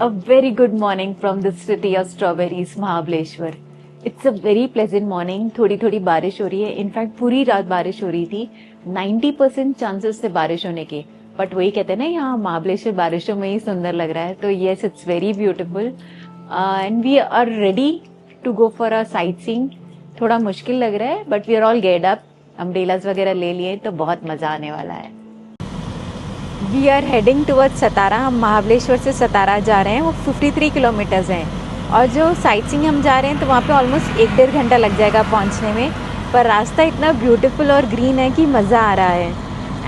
A very good morning from the city of strawberries, Mahabaleshwar. It's a very pleasant morning. थोड़ी थोड़ी बारिश हो रही है. इनफैक्ट पूरी रात बारिश हो रही थी. 90% चांसेस थे बारिश होने के. बट वही कहते हैं ना, यहाँ महाबलेश्वर बारिशों में ही सुंदर लग रहा है. तो yes, it's very beautiful. And we are ready to go for a sightseeing. थोड़ा मुश्किल लग रहा है, but we are all geared up. Umbrellas वगैरह ले लिए, तो बहुत मजा आने वाला है. वी आर हेडिंग टूवर्ड्स सतारा. हम महाबलेश्वर से सतारा जा रहे हैं. वो 53 किलोमीटर्स हैं. और जो साइट सीइंग हम जा रहे हैं तो वहाँ पे ऑलमोस्ट 1-1.5 घंटा लग जाएगा पहुँचने में. पर रास्ता इतना ब्यूटीफुल और ग्रीन है कि मज़ा आ रहा है.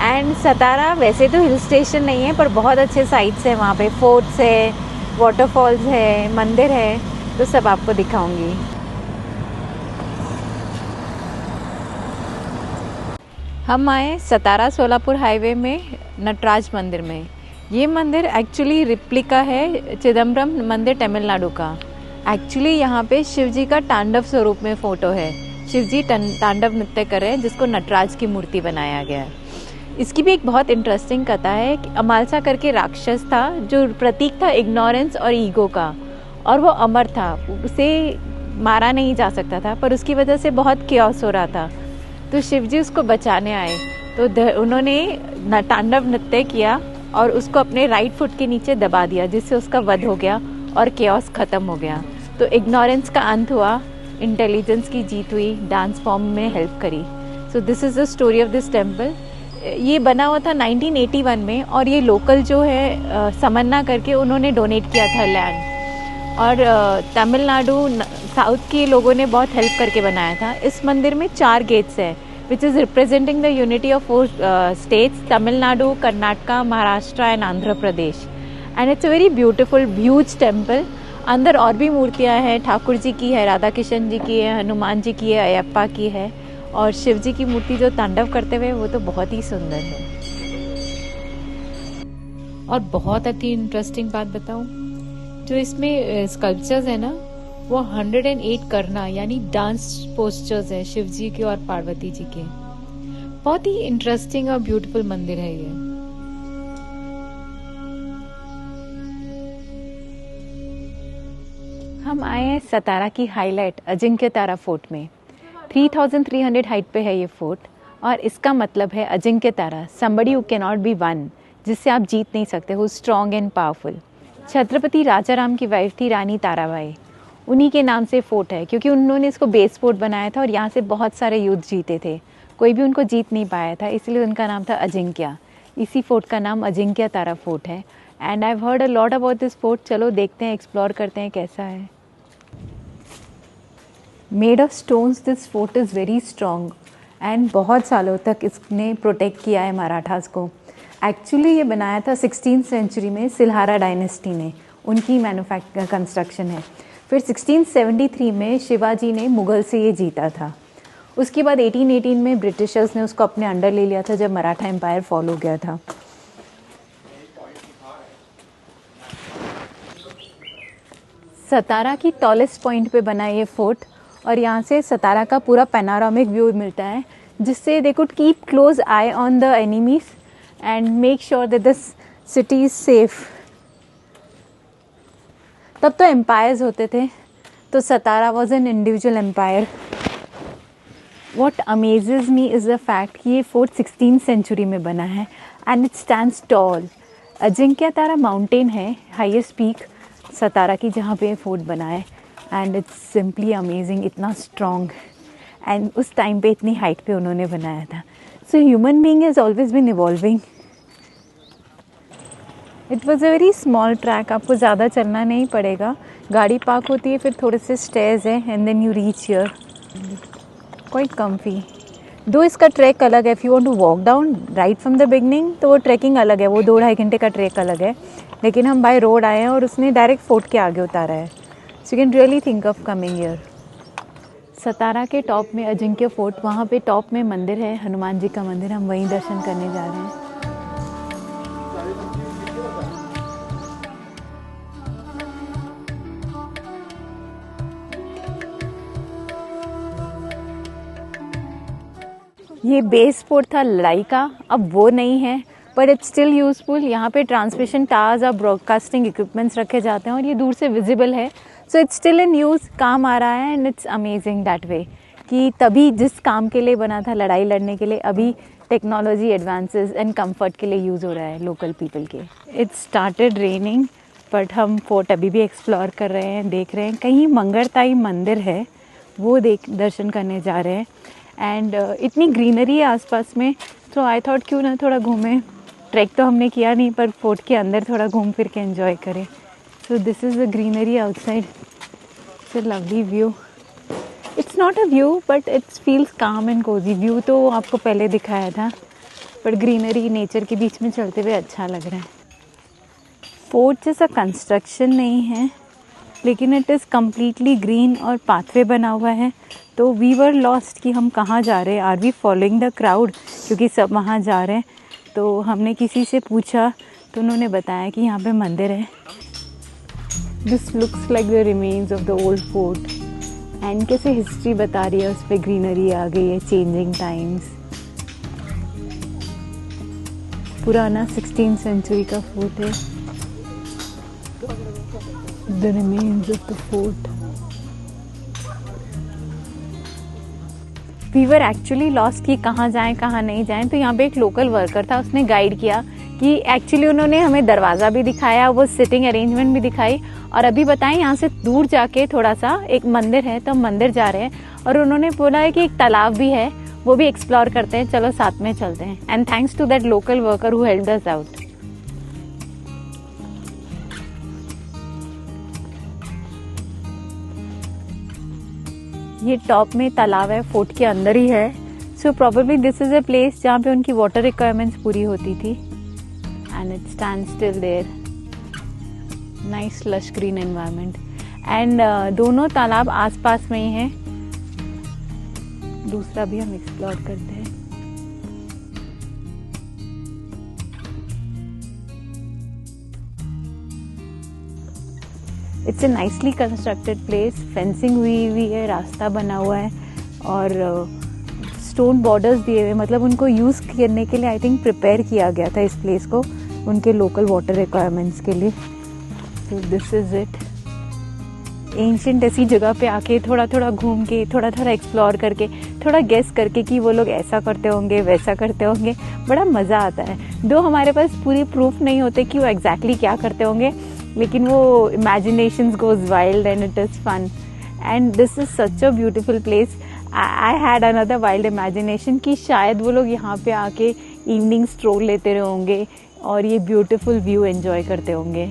एंड सतारा वैसे तो हिल स्टेशन नहीं है, पर बहुत अच्छे साइट्स हैं वहाँ पे. फोर्ट्स है, वाटरफॉल्स है, मंदिर है, तो सब आपको दिखाऊंगी. हम आए सतारा सोलापुर हाईवे में नटराज मंदिर में. ये मंदिर एक्चुअली रिप्लिका है चिदम्बरम मंदिर तमिलनाडु का. एक्चुअली यहाँ पे शिव जी का तांडव स्वरूप में फ़ोटो है. शिव जी तांडव नृत्य कर रहे हैं, जिसको नटराज की मूर्ति बनाया गया है. इसकी भी एक बहुत इंटरेस्टिंग कथा है कि अमालसा करके राक्षस था, जो प्रतीक था इग्नोरेंस और ईगो का, और वो अमर था. उसे मारा नहीं जा सकता था, पर उसकी वजह से बहुत क्योस हो रहा था. तो शिव जी उसको बचाने आए. तो उन्होंने तांडव नृत्य किया और उसको अपने राइट फुट के नीचे दबा दिया, जिससे उसका वध हो गया और केओस ख़त्म हो गया. तो इग्नोरेंस का अंत हुआ, इंटेलिजेंस की जीत हुई, डांस फॉर्म में हेल्प करी. So this is the story of this temple. ये बना हुआ था 1981 में, और ये लोकल जो है समन्ना करके उन्होंने डोनेट किया था लैंड. और तमिलनाडु साउथ के लोगों ने बहुत हेल्प करके बनाया था. इस मंदिर में 4 गेट्स हैं, which is representing the unity of 4 states, Tamil Nadu, Karnataka, Maharashtra and Andhra Pradesh. And it's a very beautiful huge temple. अंदर और भी मूर्तियाँ हैं. ठाकुर जी की है, राधा कृष्ण जी की है, हनुमान जी की है, अयप्पा की है, और शिव जी की मूर्ति जो तांडव करते हुए, वो तो बहुत ही सुंदर है. और बहुत अच्छी इंटरेस्टिंग बात बताऊँ, जो इसमें स्कल्पचर्स है ना, वो 108 करना यानी डांस पोस्चर्स है शिव जी के और पार्वती जी के. बहुत ही इंटरेस्टिंग और ब्यूटीफुल मंदिर है ये. हम आए हैं सतारा की हाईलाइट अजिंक्य तारा फोर्ट में. 3300 हाइट पे है ये फोर्ट, और इसका मतलब है अजिंक्य तारा, somebody who cannot be won, जिससे आप जीत नहीं सकते, who is strong and powerful. Chhatrapati Rajaram की वाइफ थी रानी ताराबाई. उन्हीं के नाम से फोर्ट है, क्योंकि उन्होंने इसको बेस फोर्ट बनाया था और यहाँ से बहुत सारे युद्ध जीते थे. कोई भी उनको जीत नहीं पाया था, इसलिए उनका नाम था अजिंक्य. इसी फोर्ट का नाम अजिंक्य तारा फोर्ट है. And I have heard a lot about this fort. चलो देखते हैं, एक्सप्लोर करते हैं कैसा है. Made of stones, this fort is very strong. And बहुत सालों तक इसने प्रोटेक्ट किया है मराठास को. एक्चुअली ये बनाया था 16th सेंचुरी में सिलहारा डायनेस्टी ने. उनकी मैन्युफैक्चर कंस्ट्रक्शन है. फिर 1673 में शिवाजी ने मुग़ल से ये जीता था. उसके बाद 1818 में ब्रिटिशर्स ने उसको अपने अंडर ले लिया था, जब मराठा एम्पायर फॉल हो गया था. सतारा की टॉलेस्ट पॉइंट पे बना ये फोर्ट, और यहाँ से सतारा का पूरा पैनोरामिक व्यू मिलता है, जिससे they could keep close eye on the enemies and make sure that the city is safe. तब तो एम्पायर्स होते थे, तो Satara was an individual empire. What amazes me is the fact कि ये फोर्ट 16th सेंचुरी में बना है, and it stands tall. Ajinkyatara mountain है, हाईएस्ट पीक सतारा की, जहाँ पे फोर्ट बना है. एंड इट्स सिंपली अमेजिंग, इतना स्ट्रॉन्ग. एंड उस टाइम पे इतनी हाइट पे उन्होंने बनाया था. So human being has always been evolving. It was a very small track. आपको ज़्यादा चलना नहीं पड़ेगा. गाड़ी पार्क होती है, फिर थोड़े से स्टेयर्स हैं, and then you reach here. Quite comfy. दो इसका ट्रैक अलग है. If you want to walk down right from the beginning, तो वो ट्रैकिंग अलग है, वो 2-2.5 घंटे का ट्रैक अलग है. लेकिन हम बाय रोड आए हैं, और उसने डायरेक्ट फोर्ट के आगे उतारा है. So you can really think of coming here. Satara के टॉप में अजिंक्य फोर्ट, वहाँ पे टॉप में मंदिर है, हनुमान जी का मंदिर. हम वहीं दर्शन करने जा रहे हैं. ये बेस फोर्ट था लड़ाई का, अब वो नहीं है. But it's still useful. यहाँ पे ट्रांसमिशन टावर्स और ब्रॉडकास्टिंग इक्विपमेंट्स रखे जाते हैं और ये दूर से विजिबल है, so it's still in use, काम आ रहा है। And it's amazing that way कि तभी जिस काम के लिए बना था, लड़ाई लड़ने के लिए, अभी टेक्नोलॉजी एडवांसेस एंड कंफर्ट के लिए यूज़ हो रहा है लोकल पीपल के। इट्स स्टार्टेड रेनिंग बट हम फोर्ट अभी भी एक्सप्लोर कर रहे हैं, देख रहे हैं। कहीं मंगरताई मंदिर है, वो दर्शन करने जा रहे हैं। एंड इतनी ग्रीनरी है आसपास में, तो आई थॉट क्यों ना थोड़ा घूमें। ट्रैक तो हमने किया नहीं, पर फोर्ट के अंदर थोड़ा घूम फिर के एंजॉय करें। So this is the greenery outside, it's a lovely view. It's not a view but it's feels काम एंड कोजी। व्यू तो आपको पहले दिखाया था, बट ग्रीनरी नेचर के बीच में चलते हुए अच्छा लग रहा है। फोर्ट जैसा कंस्ट्रक्शन नहीं है, लेकिन इट इज़ कम्प्लीटली ग्रीन और पाथवे बना हुआ है। तो वी वर लॉस्ट कि हम कहाँ जा रहे हैं, are we following the crowd, क्योंकि सब वहाँ जा रहे हैं। तो हमने किसी से पूछा तो उन्होंने बताया कि यहाँ पे मंदिर है। This looks like the remains of the old fort. And कैसे हिस्ट्री बता रही है, उस पर ग्रीनरी आ गई है, चेंजिंग टाइम्स। पुराना 16th सेंचुरी का फोर्ट है। The remains of the fort. We were actually lost कि कहाँ जाएं कहाँ नहीं जाएं। तो यहाँ पे एक लोकल वर्कर था, उसने गाइड किया कि एक्चुअली उन्होंने हमें दरवाज़ा भी दिखाया, वो सिटिंग अरेंजमेंट भी दिखाई, और अभी बताएं यहाँ से दूर जाके थोड़ा सा एक मंदिर है, तो हम मंदिर जा रहे हैं। और उन्होंने बोला है कि एक तालाब भी है, वो भी एक्सप्लोर करते हैं, चलो साथ में चलते हैं। And thanks to that local worker who helped us out. ये टॉप में तालाब है, फोर्ट के अंदर ही है। So probably this is a place जहाँ पे उनकी वाटर रिक्वायरमेंट्स पूरी होती थी। And it stand still there, nice lush green environment. And दोनों तालाब आसपास में ही हैं। दूसरा भी हम एक्सप्लोर करते हैं। It's a nicely constructed place, fencing हुई हुई है, रास्ता बना हुआ है और स्टोन बॉर्डर्स दिए हुए, मतलब उनको यूज़ करने के लिए आई थिंक प्रिपेयर किया गया था इस प्लेस को, उनके लोकल वाटर रिक्वायरमेंट्स के लिए। तो दिस इज़ इट। एंशिएंट ऐसी जगह पे आके थोड़ा थोड़ा घूम के, थोड़ा थोड़ा एक्सप्लोर करके, थोड़ा गेस करके कि वो लोग ऐसा करते होंगे वैसा करते होंगे, बड़ा मज़ा आता है। दो हमारे पास पूरी प्रूफ नहीं होते कि वो एग्जैक्टली क्या करते होंगे, लेकिन वो imaginations goes wild and it is fun. And this is such a beautiful place. I had another wild imagination कि शायद वो लोग यहाँ पे आके इवनिंग स्ट्रोल लेते रहे होंगे और ये ब्यूटीफुल व्यू एंजॉय करते होंगे।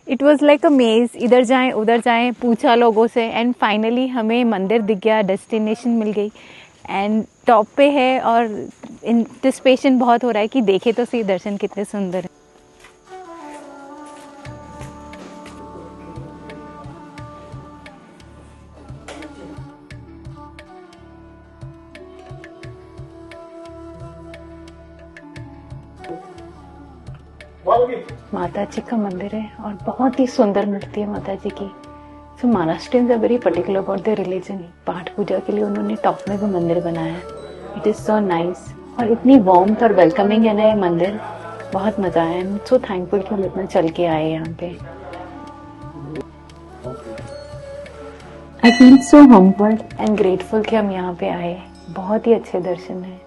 इट वॉज लाइक अ मेज, इधर जाएं उधर जाएं, पूछा लोगों से, एंड फाइनली हमें मंदिर दिख गया, डेस्टिनेशन मिल गई एंड टॉप पे है। और एंटिसिपेशन बहुत हो रहा है कि देखे तो सही दर्शन कितने सुंदर है। माता जी का मंदिर है और बहुत ही सुंदर मूर्ति है माता जी की। So Maharashtrians are very particular about their religion. पाठ पूजा के लिए उन्होंने टॉप में भी मंदिर बनाया है। इट इज़ सो नाइस और इतनी वार्मथ और वेलकमिंग है ना ये मंदिर, बहुत मजा आया। आई एम सो थैंकफुल कि हम इतना चल के आए यहाँ पे। I feel so humbled and grateful कि हम यहाँ पे आए। बहुत ही अच्छे दर्शन है।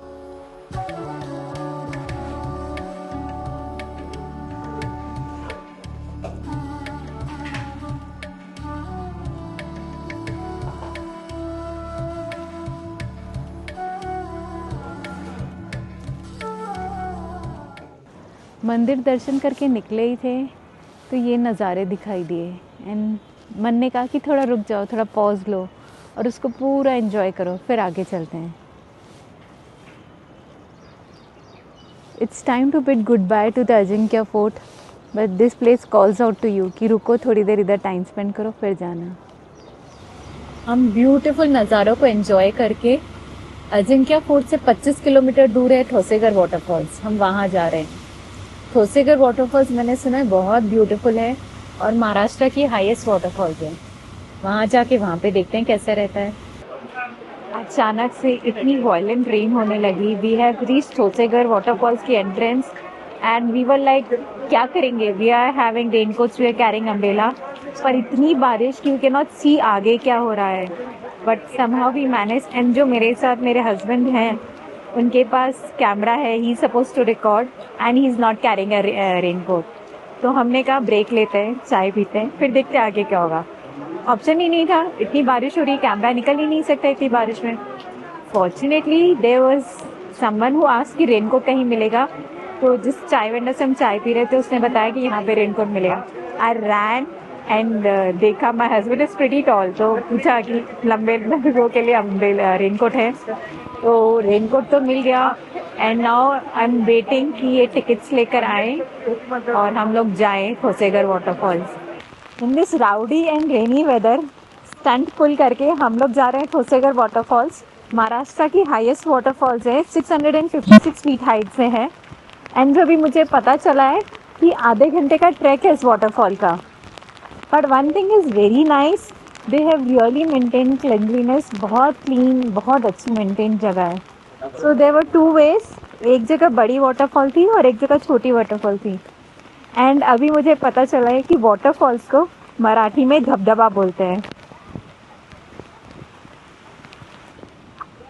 मंदिर दर्शन करके निकले ही थे तो ये नज़ारे दिखाई दिए एंड मन ने कहा कि थोड़ा रुक जाओ, थोड़ा पॉज लो और उसको पूरा एंजॉय करो, फिर आगे चलते हैं। It's time to bid good bye to the Ajinkya fort, but this place calls out to you कि रुको थोड़ी देर इधर टाइम स्पेंड करो फिर जाना। हम ब्यूटीफुल नज़ारों को एंजॉय करके अजिंक्य फोर्ट से 25 किलोमीटर दूर है ठोसेगर वाटरफॉल्स, हम वहाँ जा रहे हैं। ठोसेगर वाटरफॉल्स मैंने सुना है बहुत ब्यूटीफुल है और महाराष्ट्र की हाईएस्ट वाटरफॉल्स है। वहाँ जाके वहाँ पे देखते हैं कैसा रहता है। अचानक से इतनी वायलेंट रेन होने लगी। We have reached Thoseghar waterfalls की entrance and we were like क्या करेंगे, we are having raincoats, we are carrying umbrella, पर इतनी बारिश कि वी कैन नॉट सी आगे क्या हो रहा है। But somehow we manage. And जो मेरे साथ मेरे हस्बैंड हैं, उनके पास कैमरा है, he suppose to record and he is not carrying a raincoat. तो हमने कहा ब्रेक लेते हैं, चाय पीते हैं, फिर देखते हैं आगे क्या होगा। ऑप्शन ही नहीं था, इतनी बारिश हो रही, कैमरा निकल ही नहीं सकता इतनी बारिश में। Fortunately there was someone who asked कि रेनकोट कहीं मिलेगा। तो जिस चाय वेंडर से हम चाय पी रहे थे, उसने बताया कि यहाँ पे रेनकोट मिलेगा। आई रैन एंड देखा, my husband is pretty tall, तो पूछा कि लंबे लोगों के लिए रेनकोट है। तो रेनकोट तो मिल गया and now I am waiting कि ये टिकट्स लेकर आए और हम लोग जाएं Thoseghar waterfalls. In this rowdy and rainy weather, stunt pull करके हम लोग जा रहे हैं ठोसेगर वाटरफॉल्स। महाराष्ट्र की हाईएस्ट वाटरफॉल्स है, 656 फीट हाइट से है। एंड जो भी मुझे पता चला है कि आधे घंटे का ट्रैक है इस वाटरफॉल का। But one thing is very nice, they have really maintain cleanliness, बहुत क्लीन, बहुत अच्छी मेंटेन जगह है। So there were two ways, एक जगह बड़ी वाटरफॉल थी और एक जगह छोटी वाटरफॉल थी। एंड अभी मुझे पता चला है कि वाटरफॉल्स को मराठी में धबधबा बोलते हैं।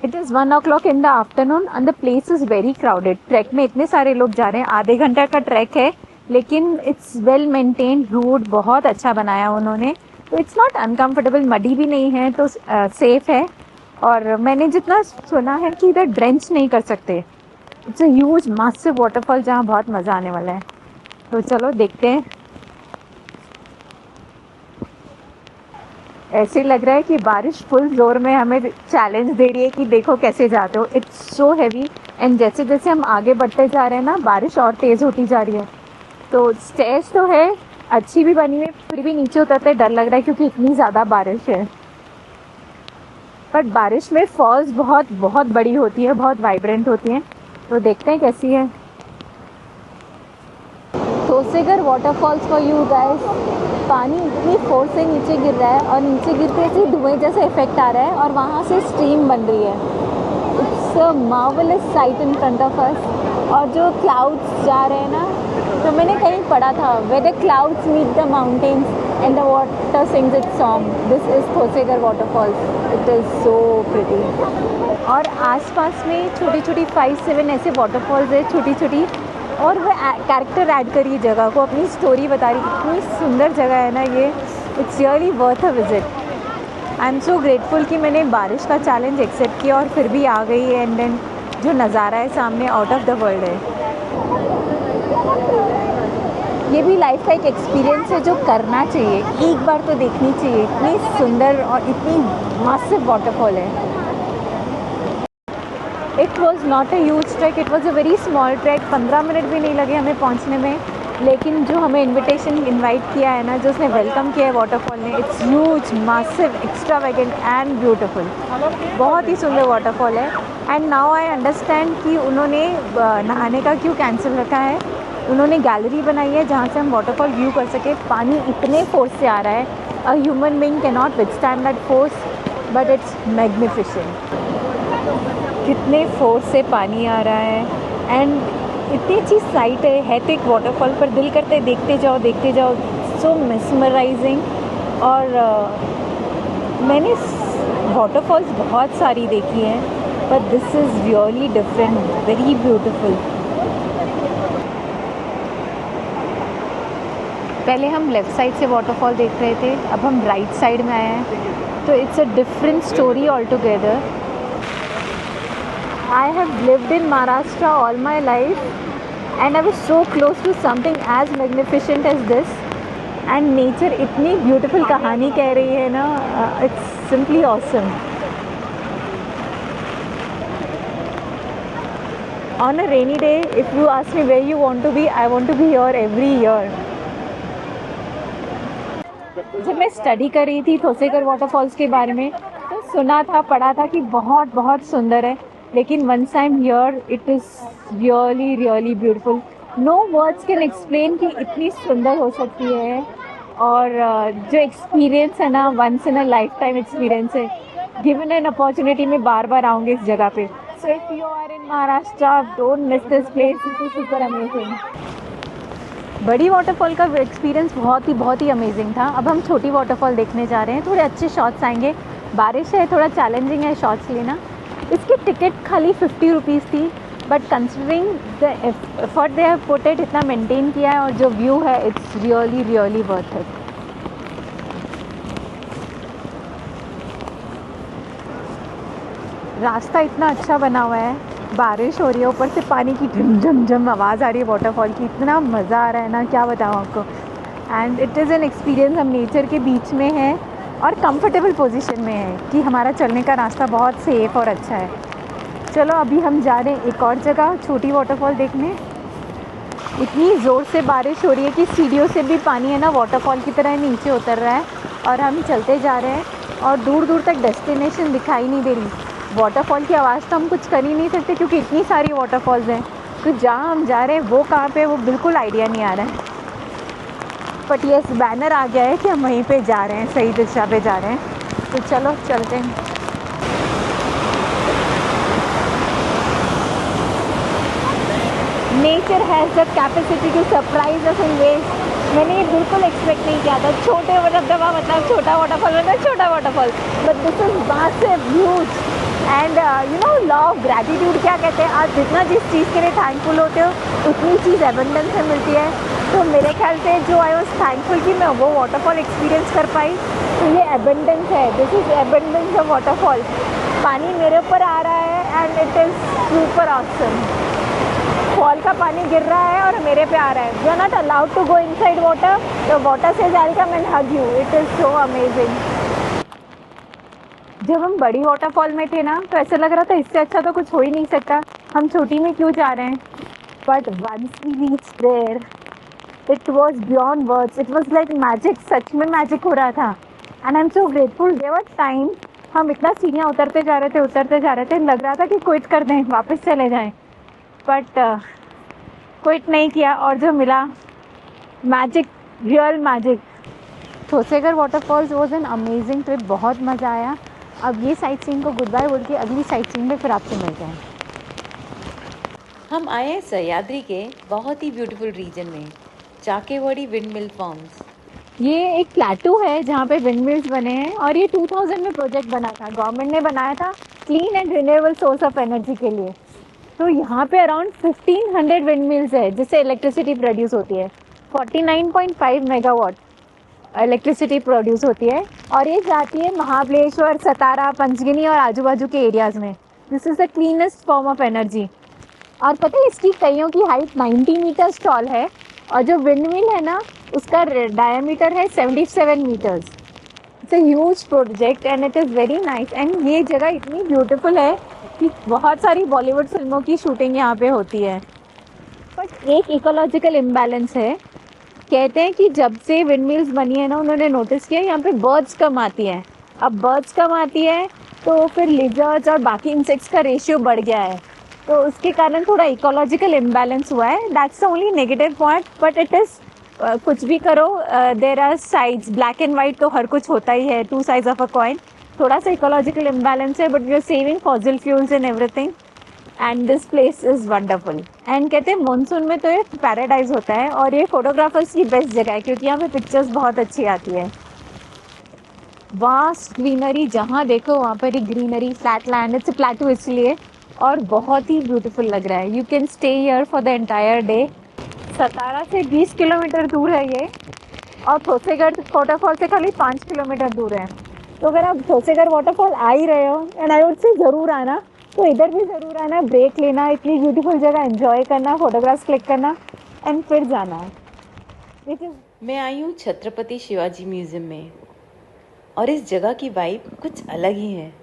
It is 1 o'clock in the afternoon and the place is very crowded. Track में इतने सारे लोग जा रहे हैं, आधे घंटा का ट्रैक है, लेकिन इट्स वेल मेंटेन्ड, रूट बहुत अच्छा बनाया उन्होंने। तो इट्स नॉट अनकम्फर्टेबल, मडी भी नहीं है, तो सेफ है। और मैंने जितना सुना है कि इधर ड्रेंच नहीं कर सकते। It's a huge massive waterfall जहाँ बहुत मज़ा आने वाला है। तो चलो देखते हैं। ऐसे लग रहा है कि बारिश फुल जोर में हमें चैलेंज दे रही है कि देखो कैसे जाते हो। इट्स सो हैवी एंड जैसे जैसे हम आगे बढ़ते जा रहे हैं ना, बारिश और तेज़ होती जा रही है। तो स्टेज तो है, अच्छी भी बनी हुई, फिर भी नीचे उतरते डर लग रहा है क्योंकि इतनी ज़्यादा बारिश है। बट बारिश में फॉल्स बहुत बहुत बड़ी होती है, बहुत वाइब्रेंट होती हैं। तो देखते हैं कैसी है। Thoseghar waterfalls for you guys. पानी इतनी फोर्स से नीचे गिर रहा है और नीचे गिरते से धुएं जैसा इफेक्ट आ रहा है और वहाँ से स्ट्रीम बन रही है। It's a marvellous site in front of us. और जो क्लाउड्स जा रहे हैं ना, तो मैंने कहीं पढ़ा था, where the clouds meet the mountains and the water sings its song, this is Thoseghar waterfalls. It is so pretty. और आसपास में छोटी छोटी 5-7 ऐसे वाटरफॉल्स है, छोटी छोटी, और वो कैरेक्टर ऐड करी जगह को, अपनी स्टोरी बता रही। इतनी सुंदर जगह है ना ये, it's really worth a visit. I am so grateful कि मैंने बारिश का चैलेंज एक्सेप्ट किया और फिर भी आ गई। एंड देन जो नज़ारा है सामने, आउट ऑफ द वर्ल्ड है। ये भी लाइफ का एक एक्सपीरियंस है जो करना चाहिए, एक बार तो देखनी चाहिए। इतनी सुंदर और इतनी मासिव वाटरफॉल है। It was not a huge track, it was a very small track. 15 minute भी नहीं लगे हमें पहुंचने में। लेकिन जो हमें इनवाइट किया है ना, जो उसने वेलकम किया है वाटरफॉल ने, it's huge, massive, extravagant and beautiful. बहुत ही सुंदर वाटरफॉल है। एंड नाउ आई अंडरस्टैंड कि उन्होंने नहाने का क्यों कैंसिल रखा है। उन्होंने गैलरी बनाई है जहाँ से हम वाटरफॉल व्यू कर सके। पानी इतने फोर्स से आ रहा है, a human being can not withstand that force, but it's magnificent. कितने फोर्स से पानी आ रहा है एंड इतनी अच्छी साइट है तो एक वाटरफॉल पर दिल करते देखते जाओ देखते जाओ। सो मेस्मराइजिंग। और मैंने वाटरफॉल्स बहुत सारी देखी हैं, but this is really different, very beautiful. पहले हम लेफ़्ट साइड से वाटरफॉल देख रहे थे, अब हम राइट साइड में आए हैं। तो it's a different story all together. I have lived in Maharashtra all my life and I was so close to something as magnificent as this. And nature इतनी beautiful कहानी कह रही है ना, it's simply awesome. On a rainy day, if you ask me where you want to be, I want to be here every year. जब मैं study कर रही थी ठोसेगर वाटरफॉल्स के बारे में, तो सुना था, पढ़ा था कि बहुत बहुत सुंदर है। लेकिन once I am here, it is really really beautiful. No words can explain कि इतनी सुंदर हो सकती है। और जो एक्सपीरियंस है ना, once in a lifetime experience है। गिवन एन अपॉर्चुनिटी में बार बार आऊँगी इस जगह पे। So if you are in Maharashtra, don't miss this place, this is super amazing. बड़ी वाटरफॉल का एक्सपीरियंस बहुत ही अमेजिंग था। अब हम छोटी वाटरफॉल देखने जा रहे हैं। थोड़े अच्छे शॉट्स आएंगे, बारिश है, थोड़ा चैलेंजिंग है शॉट्स लेना। इसकी टिकट खाली 50 रुपीज़ थी, but considering the effort they have put it, इतना मेंटेन किया है और जो व्यू है इट्स रियली वर्थ इट। रास्ता इतना अच्छा बना हुआ है, बारिश हो रही है, ऊपर से पानी की झम झम झम आवाज़ आ रही है वाटरफॉल की, इतना मज़ा आ रहा है ना, क्या बताऊँ आपको। And it is an experience, हम नेचर के बीच में हैं और कंफर्टेबल पोजीशन में है कि हमारा चलने का रास्ता बहुत सेफ़ और अच्छा है। चलो अभी हम जा रहे हैं एक और जगह छोटी वाटरफॉल देखने। इतनी ज़ोर से बारिश हो रही है कि सीढ़ियों से भी पानी है ना वाटरफॉल की तरह नीचे उतर रहा है, और हम चलते जा रहे हैं और दूर दूर तक डेस्टिनेशन दिखाई नहीं दे रही। वाटरफॉल की आवाज़ तो हम कुछ कर ही नहीं सकते क्योंकि इतनी सारी वाटरफॉल्स हैं, तो जहाँ हम जा रहे हैं वो कहाँ पे है वो बिल्कुल आइडिया नहीं आ रहा है। बट यस, बैनर आ गया है कि हम वहीं पे जा रहे हैं, सही दिशा पे जा रहे हैं। तो चलो चलते हैं। Nature has the capacity to surprise us in ways मैंने ये बिल्कुल एक्सपेक्ट नहीं किया था। छोटे वाटरफॉल मतलब छोटा वाटरफॉल मतलब छोटा waterfall, but this is massive huge. And you know law of gratitude क्या कहते हैं, आप जितना जिस चीज़ के लिए थैंकफुल होते हो उतनी चीज़ एबंडेंस में मिलती है। तो मेरे ख्याल से जो आई वॉज थैंकफुल कि मैं वो वाटरफॉल एक्सपीरियंस कर पाई, तो ये एबंडेंस है, this is abundance of waterfall. पानी मेरे ऊपर आ रहा है and it is super awesome. Fall का पानी गिर रहा है और मेरे पे आ रहा है। You are not allowed to go inside water, the water says I will come and hug you, it is so amazing. जब हम बड़ी वाटरफॉल में थे ना तो ऐसा लग रहा था इससे अच्छा तो कुछ हो ही नहीं सकता, हम छोटी में क्यों जा रहे हैं। But once we reach there it was beyond words, it was like magic, सच में मैजिक हो रहा था। And I am so grateful. There was time हम इतना सीढ़ियाँ उतरते जा रहे थे, लग रहा था कि क्विट कर दें, वापस चले जाएं, बट क्विट नहीं किया और जो मिला magic, real magic. Thoseghar waterfalls was an amazing trip, बहुत मज़ा आया। अब ये साइट सीइंग को गुड बाय बोल के अगली साइट सीइंग में फिर आपसे मिलते हैं। हम आए हैं सह्याद्री के बहुत ही ब्यूटीफुल रीजन में, चाकेवाड़ी विंड मिल फार्म्स। ये एक प्लेटू है जहाँ पे विंड मिल्स बने हैं और ये 2000 में प्रोजेक्ट बना था, गवर्नमेंट ने बनाया था clean and renewable source of energy के लिए। तो यहाँ पे अराउंड 1500 विंड मिल्स है जिससे इलेक्ट्रिसिटी प्रोड्यूस होती है। 49.5 मेगावाट इलेक्ट्रिसिटी प्रोड्यूस होती है और ये जाती है महाबलेश्वर, सतारा, पंचगिनी और आजू बाजू के एरियाज़ में। This is the cleanest form of energy. और पता है इसकी कईयों की हाइट 90 मीटर्स टॉल है और जो विंड मिल है ना उसका डायमीटर है 77 metres. It's a huge project and it is very nice. And ये जगह इतनी ब्यूटीफुल है कि बहुत सारी बॉलीवुड फिल्मों की शूटिंग यहाँ पे होती है। बट एक इकोलॉजिकल इम्बैलेंस है। कहते हैं कि जब से विंड मिल्स बनी है ना उन्होंने नोटिस किया यहाँ पे बर्ड्स कम आती हैं। अब बर्ड्स कम आती है तो फिर लिजर्ड्स और बाकी इंसेक्ट्स का रेशियो बढ़ गया है, तो उसके कारण थोड़ा इकोलॉजिकल इम्बैलेंस हुआ है। That's the only negative point, but it is कुछ भी करो, there are sides, black and white तो हर कुछ होता ही है, two sides of a coin. थोड़ा सा इकोलॉजिकल इम्बैलेंस है but we are saving fossil fuels in everything and this place is wonderful. And कहते हैं मानसून में तो ये पैराडाइज होता है और ये फोटोग्राफर्स की बेस्ट जगह है क्योंकि यहाँ पे पिक्चर्स बहुत अच्छी आती है। वास्ट ग्रीनरी, जहाँ देखो वहाँ पर ही greenery, flat land, it's plateau इसलिए, और बहुत ही ब्यूटीफुल लग रहा है। You can stay here for the entire day. Satara से 20 किलोमीटर दूर है ये और ठोसेगढ़ वाटरफॉल से खाली 5 किलोमीटर दूर है। तो अगर आप ठोसेगढ़ वाटरफॉल आ ही रहे हो एंड आई वुड से ज़रूर आना, तो इधर भी ज़रूर आना, ब्रेक लेना, इतनी ब्यूटीफुल जगह एंजॉय करना, फोटोग्राफ्स क्लिक करना एंड फिर जाना है। मैं आई हूँ छत्रपति शिवाजी म्यूजियम में और इस जगह की वाइब कुछ अलग ही है।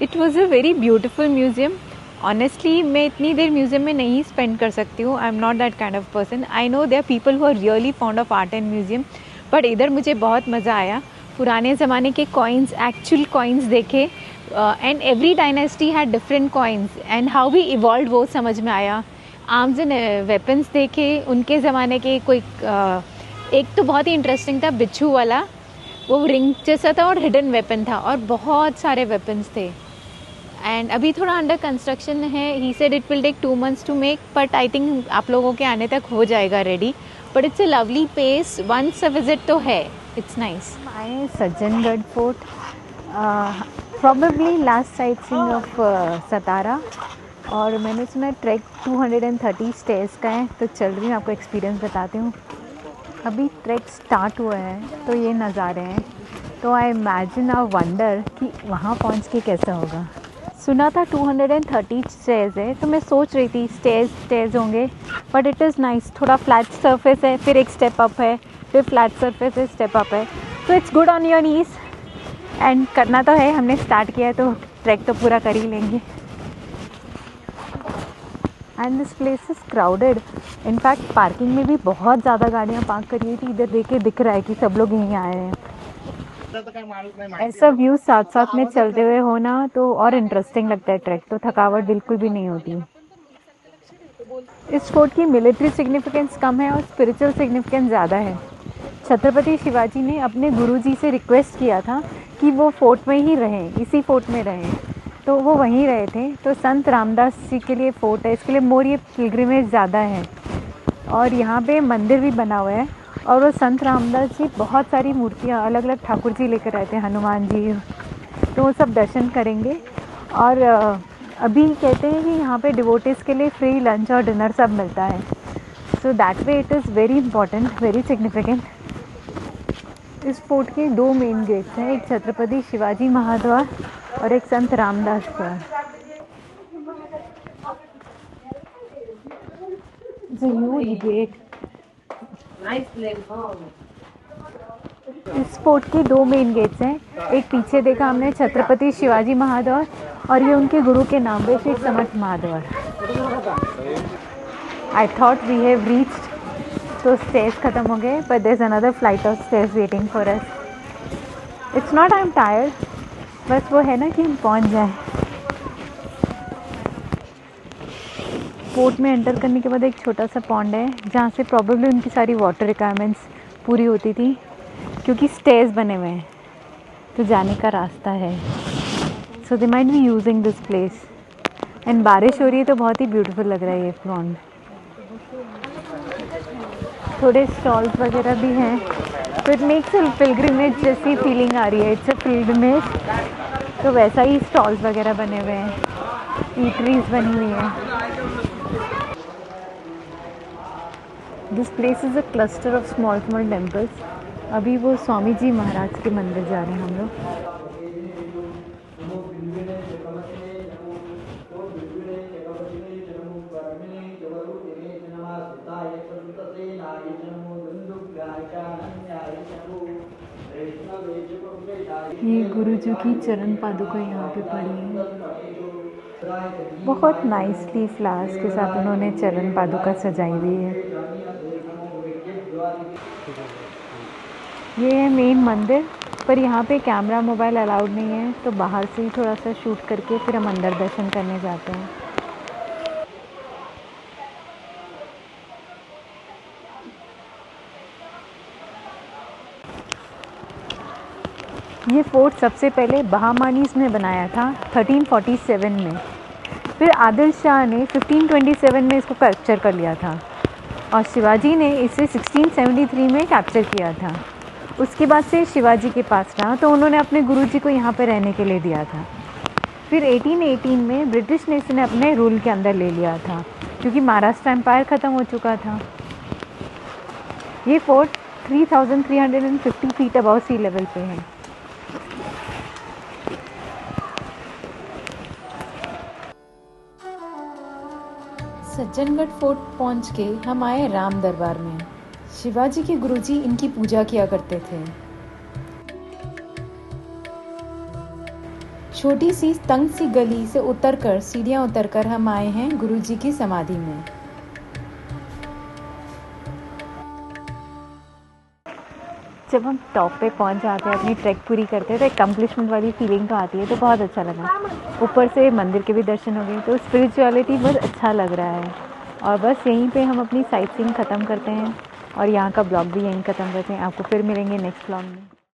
It was a very beautiful museum. Honestly मैं इतनी देर म्यूज़ियम में नहीं स्पेंड कर सकती हूँ. I am not that kind of person. I know there are people who are really fond of art and museum, but इधर मुझे बहुत मज़ा आया. पुराने ज़माने के कॉइन्स, एक्चुअल कॉइन्स देखे, and every dynasty had different coins and how we evolve वो समझ में आया. आर्म्स एंड वेपन्स देखे उनके ज़माने के. कोई एक तो बहुत ही इंटरेस्टिंग था, बिच्छू वाला, वो रिंग जैसा था और हिडन वेपन था, और बहुत सारे वेपन्स थे. एंड अभी थोड़ा अंडर कंस्ट्रक्शन है. He said it will take 2 months to make, but I think आप लोगों के आने तक हो जाएगा ready. But it's a lovely place, once a visit तो है. It's nice. आए Sajjangad fort, probably last sightseeing of Satara. और मैंने सुना ट्रैक 230 स्टेयर्स का है, तो चल रही हूँ, आपको एक्सपीरियंस बताती हूँ. अभी ट्रैक स्टार्ट हुआ है तो ये नज़ारे हैं. तो आई इमेजिन अ वंडर कि वहाँ पहुँच के कैसा होगा. सुना था 230 स्टेयर्स है, तो मैं सोच रही थी स्टेयर्स होंगे, बट इट इज़ नाइस. थोड़ा फ्लैट सरफेस है, फिर एक स्टेप अप है, फिर फ्लैट सरफेस है, स्टेप अप है. तो it's good on your knees. And करना तो है, हमने स्टार्ट किया है तो ट्रैक तो पूरा कर ही लेंगे. And this place is crowded. In fact parking में भी बहुत ज़्यादा गाड़ियाँ पार्क करी हुई थी. इधर देख दिख रहा है कि सब लोग यहीं आए हैं. ऐसा व्यू साथ साथ में चलते हुए होना तो और इंटरेस्टिंग लगता है ट्रैक. तो थकावट बिल्कुल भी नहीं होती. इस फोर्ट की मिलिट्री सिग्निफिकेंस कम है और स्पिरिचुअल सिग्निफिकेंस ज़्यादा है. छत्रपति शिवाजी ने अपने गुरुजी से रिक्वेस्ट किया था कि वो फोर्ट में ही रहें, इसी फोर्ट में रहें, तो वो वहीं रहे थे. तो संत रामदास जी के लिए फ़ोर्ट है, इसके लिए मोर ये पिलग्रिमेज ज़्यादा है. और यहाँ पे मंदिर भी बना हुआ है. और वो संत रामदास जी बहुत सारी मूर्तियाँ अलग अलग ठाकुर जी लेकर आए थे, हनुमान जी, तो वो सब दर्शन करेंगे. और अभी कहते हैं कि यहाँ पे डिवोटीज़ के लिए फ्री लंच और डिनर सब मिलता है. So that way it is very important, very significant. इस फोर्ट के 2 मेन गेट्स हैं, एक छत्रपति शिवाजी महाद्वार और एक संत रामदास द्वार. गेट. इस फोर्ट के 2 मेन गेट्स हैं. एक पीछे देखा हमने छत्रपति शिवाजी महाद्वार, और ये उनके गुरु के नाम पे श्री समर्थ महाद्वार. I thought we have reached, तो स्टेयर्स ख़त्म हो गए, but there is another flight of stairs waiting for us. It's not I am tired, बस वो है ना कि हम पहुंच जाएं. फोर्ट में एंटर करने के बाद एक छोटा सा पॉन्ड है, जहाँ से प्रॉब्लली उनकी सारी वाटर रिक्वायरमेंट्स पूरी होती थी, क्योंकि स्टेयर्स बने हुए हैं तो जाने का रास्ता है. So they might be using this place. And बारिश हो रही है तो बहुत ही ब्यूटीफुल लग रहा है ये पॉन्ड. थोड़े स्टॉल्स वगैरह भी हैं, तो इट मेक्स अ पिलग्रिमेज जैसी फीलिंग आ रही है. इट्स अ पिलग्रिमेज, तो वैसा ही स्टॉल्स वगैरह बने हुए हैं, ईटरीज बनी हुई हैं. This place is a cluster of small temples. अभी वो स्वामी जी महाराज के मंदिर जा रहे हैं हम लोग. ये गुरु जी की चरण पादुका यहाँ पे पड़ी है. बहुत नाइसली फ्लावर्स के साथ उन्होंने चरण पादुका सजाई हुई है. ये है मेन मंदिर, पर यहाँ पे कैमरा मोबाइल अलाउड नहीं है, तो बाहर से ही थोड़ा सा शूट करके फिर हम अंदर दर्शन करने जाते हैं. ये फोर्ट सबसे पहले बहामानीज़ ने बनाया था 1347 में. फिर आदिल शाह ने 1527 में इसको कैप्चर कर लिया था, और शिवाजी ने इसे 1673 में कैप्चर किया था. उसके बाद से शिवाजी के पास रहा, तो उन्होंने अपने गुरुजी को यहाँ पर रहने के लिए दिया था. फिर 1818 में ब्रिटिश ने इसे अपने रूल के अंदर ले लिया था, क्योंकि महाराष्ट्र एम्पायर ख़त्म हो चुका था. ये fort 3350 feet above sea level पे है. सज्जनगढ़ फोर्ट पहुंच के हम आए राम दरबार में. शिवाजी के गुरुजी इनकी पूजा किया करते थे. छोटी सी तंग सी गली से उतरकर सीढ़ियाँ उतरकर हम आए हैं गुरुजी की समाधि में। जब हम टॉप पे पहुंच जाते हैं, अपनी ट्रैक पूरी करते हैं, तो एकम्प्लिशमेंट वाली फीलिंग तो आती है, तो बहुत अच्छा लगा। ऊपर से मंदिर के भी दर्शन हो गए, तो स्पिरिचुअलिटी बहुत अच्छा लग रहा है। और बस यहीं पे हम अपनी साइट सीइंग ख़त्म करते हैं और यहाँ का ब्लॉग भी यहीं ख़त्म करते हैं। आपको फिर मिलेंगे नेक्स्ट ब्लॉग में।